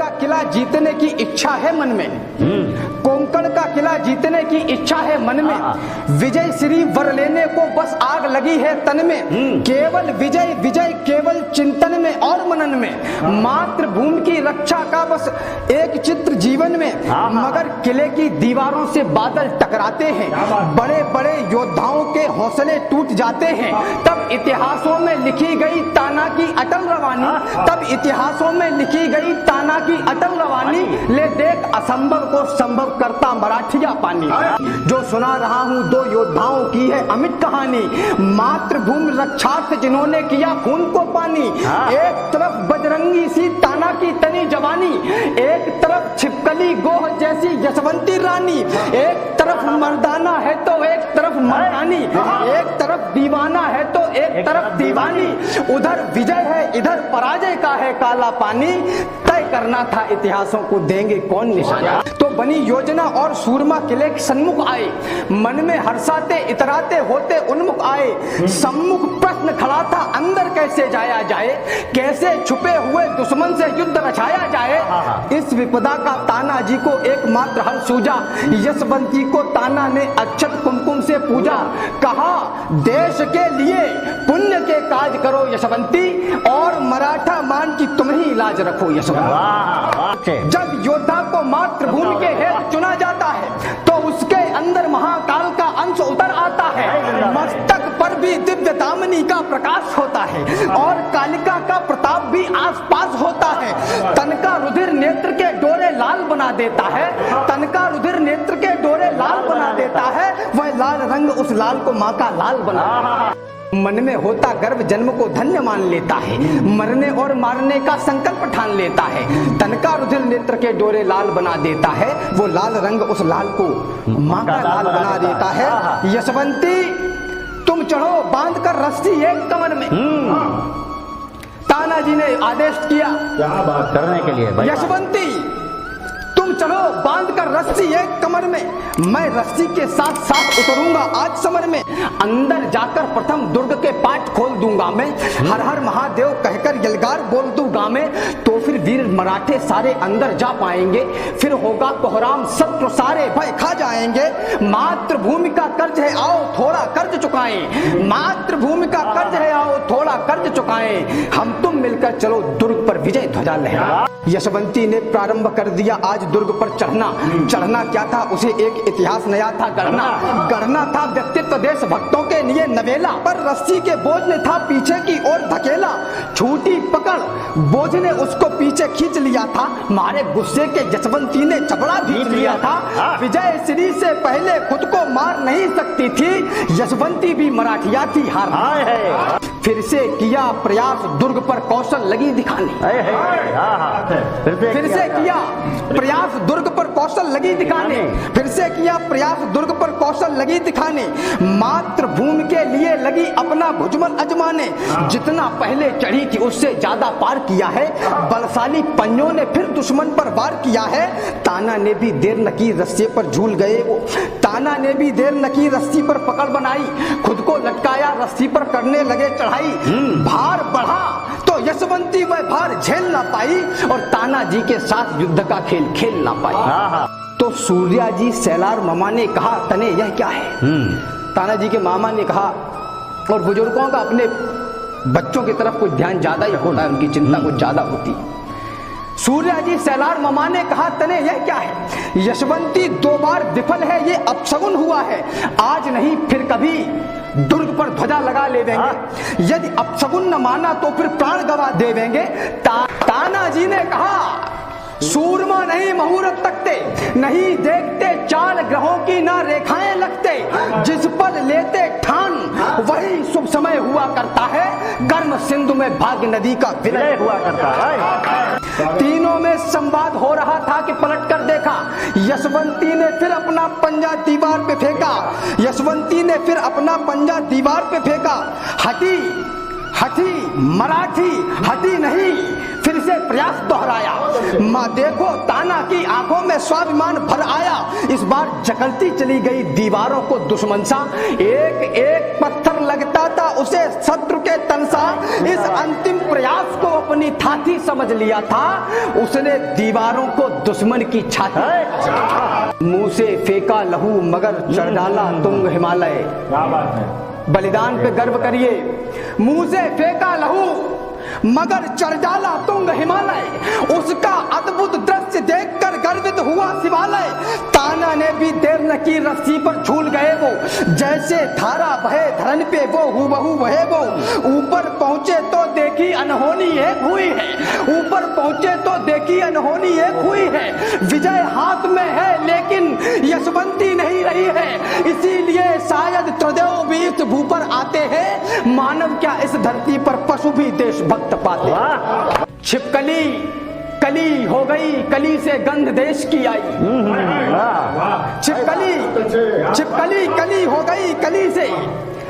का किला जीतने की इच्छा है मन में, कोंकण का किला जीतने की इच्छा है मन में, विजय श्री वर लेने को बस आग लगी है तन में, केवल विजय विजय केवल चिंतन में और मनन में, मातृभूमि की रक्षा का बस एक चित्र जीवन में, मगर किले की दीवारों से बादल टकराते हैं, बड़े बड़े योद्धाओं के हौसले टूट जाते हैं, तब इतिहासों में लिखी गई ताना की अटल रवानी, तब इतिहासों में लिखी गई ताना की अटल रवानी, ले देख असंभव को संभव करता मराठिया पानी। जो सुना रहा हूँ दो योद्धाओं की है अमिट कहानी, मातृभूमि रक्षार्थ जिन्होंने किया खून को पानी, एक तरफ बजरंगी सी ताना की तनी जवानी, एक तरफ छिपकली गोह जैसी यशवंती रानी, एक तरफ मर्दाना है तो एक तरफ मर्दानी, एक तरफ दीवाना है तो एक तरफ दीवानी, उधर विजय है इधर पराजय का है काला पानी, तय करना था इतिहासों को देंगे कौन निशाना। तो बनी योजना और सूरमा किले के सन्मुख आए, मन में हर्षाते इतराते होते उन्मुख आए, सम्मुख प्रश्न खड़ा था अंदर कैसे जाया जाए, कैसे छुपे हुए दुश्मन से युद्ध रचाया जाए। इस विपदा का ताना जी को एकमात्र हल सूझा, यशवंती को ताना ने अक्षत कुमकुम से पूजा, कहा देश के लिए पुण्य के काज करो यशवंती, और मराठा मान की तुम ही लाज रखो यशवंती। जब योद्धा को मातृभूमि के हेतु चुना जाता है तो उसके अंदर महाकाल का अंश उतर आता है, मस्तक पर भी दिव्य दामनी का प्रकाश होता है और कालिका का प्रताप भी आसपास होता है, तन का रुधिर नेत्र के डोरे लाल बना देता है, तन का रुधिर नेत्र के डोरे लाल बना देता है, वह लाल रंग उस लाल को माँ का लाल बना देता है। मन में होता गर्व जन्म को धन्य मान लेता है, मरने और मारने का संकल्प ठान लेता है, तन का रुधिर नेत्र के डोरे लाल बना देता है, वो लाल रंग उस लाल को माँ का लाल बना देता है। यशवंती तुम चढ़ो बांध कर रस्सी एक कमर में, ताना जी ने आदेश किया क्या बात करने के लिए, यशवंती तुम चलो बांध कर रस्सी एक कमर में, मैं रस्सी के साथ साथ उतरूंगा आज समर में, अंदर जाकर प्रथम दुर्ग के पाट खोल दूंगा मैं, हर हर महादेव कहकर यलगार बोल दूंगा मैं, तो फिर वीर मराठे सारे अंदर जा पाएंगे, फिर होगा कोहराम शत्रु सारे भय खा जाएंगे, मातृभूमि का कर्ज है आओ थोड़ा कर्ज चुकाएं, मातृभूमि का कर्ज है आओ थोड़ा कर्ज चुकाएं, हम तुम मिलकर चलो दुर्ग पर विजय ध्वजा लहरा। यशवंती ने प्रारंभ कर दिया आज दुर्ग पर चढ़ना, चढ़ना क्या था उसे एक इतिहास नया था गढ़ना, गढ़ना था व्यक्तित्व देश भक्तों के लिए नवेला, पर रस्सी के बोझ ने था पीछे की ओर धकेला, छूटी पकड़ बोझ ने उसको पीछे खींच लिया था, मारे गुस्से के यशवंती ने जबड़ा भींच लिया था, विजय श्री से पहले खुद को मार नहीं सकती थी, यशवंती भी मराठिया थी हार। फिर से किया प्रयास दुर्ग पर कौशल लगी दिखाने, फिर से किया प्रयास दुर्ग पर कौशल लगी दिखाने, फिर से किया प्रयास दुर्ग पर कौशल लगी दिखाने, मातृभूमि के लिए लगी अपना भुजबल अजमाने, जितना पहले चढ़ी थी उससे ज्यादा पार किया है, बलशाली पंजों ने फिर दुश्मन पर वार किया है, ताना ने भी देर न की रस्सी पर झूल गए वो, ताना ने भी देर न की रस्सी पर पकड़ बनाई, खुद को लटकाया रस्सी पर करने लगे चढ़ाई, भार बढ़ा तो यशवंती वह भार झेल ना पाई और ताना जी के साथ युद्ध का खेल खेल ना पाई। तो सूर्या जी सैलार मामा ने कहा तने यह क्या है, ताना जी के मामा ने कहा, और बुजुर्गों का अपने बच्चों की तरफ कुछ ध्यान ज्यादा ही होता है, उनकी चिंता कुछ ज्यादा होती। सूर्या जी सैलार मामा ने कहा तने यह क्या है, यशवंती 2 बार विफल है ये अपशगुन हुआ है, आज नहीं फिर कभी दुर्ग पर ध्वजा लगा ले देंगे, यदि अपशगुन न माना तो फिर प्राण गवा देवेंगे। ताना जी ने कहा सूरमा नहीं मुहूर्त तकते, नहीं देखते चाल ग्रहों की ना रेखाएं लगते, जिस पर लेते ठान वही शुभ समय हुआ करता है, गर्म सिंधु में भाग्य नदी का विलय हुआ करता है। तीनों में संवाद हो रहा था कि पलट कर देखा, यशवंती ने फिर अपना पंजा दीवार पे फेंका, यशवंती ने फिर अपना पंजा दीवार पे फेंका, हटी हटी मराठी हटी नहीं, फिर से प्रयास दोहराया, माँ देखो ताना की आंखों में स्वाभिमान भर आया, इस बार जकड़ती चली गई दीवारों को दुश्मन सा, एक एक पत्थर लगता था उसे शत्रु के तन सा, इस अंतिम प्रयास को अपनी थाती समझ लिया था, उसने दीवारों को दुश्मन की छाती। मुंह से फेंका लहू मगर चढ़ डाला तुंग हिमालय। क्या बात है। बलिदान पे गर्व करिए। मुंह से फेंका लहू मगर चढ़ डाला तुंग हिमालय, उसका अद्भुत दृश्य देखकर गर्वित हुआ शिवालय। ताना ने भी देर न की, रस्सी पर झूल गए वो, जैसे धारा बहे धरन पे वो हूबहू बहे वो। ऊपर पहुंचे तो देखी अनहोनी एक हुई है, ऊपर पहुंचे तो देखी अनहोनी एक हुई है। विजय हाथ में है लेकिन यशवंती नहीं रही है, इसीलिए शायद त्रिदेव भी इस भू पर आते हैं। मानव क्या इस धरती पर पशु भी देशभक्त पाते। छिपकली कली हो गई, कली से गंध देश की आई। छिपकली कली हो गई, कली से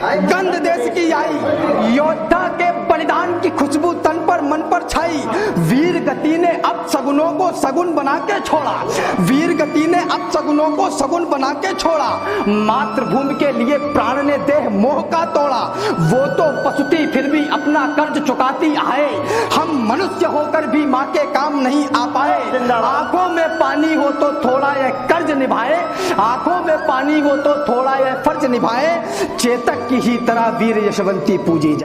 गंध देश की आई। योद्धा के बलिदान की खुशबू तन पर मन पर छाई। वीर गति ने अब सगुनों को सगुन बना के छोड़ा, वीर गति ने अब सगुनों को सगुन बना के छोड़ा। मातृभूमि के लिए प्राण ने देह मोह का तोड़ा, वो तो पशुती फिर भी अपना कर्ज चुकाती आए। हम मनुष्य होकर भी माँ के काम नहीं आ पाए। आंखों में पानी हो तो थोड़ा यह कर्ज निभाए, आंखों में पानी हो तो थोड़ा यह फर्ज निभाए। चेतक की ही तरह वीर यशवंती पूजी जाए।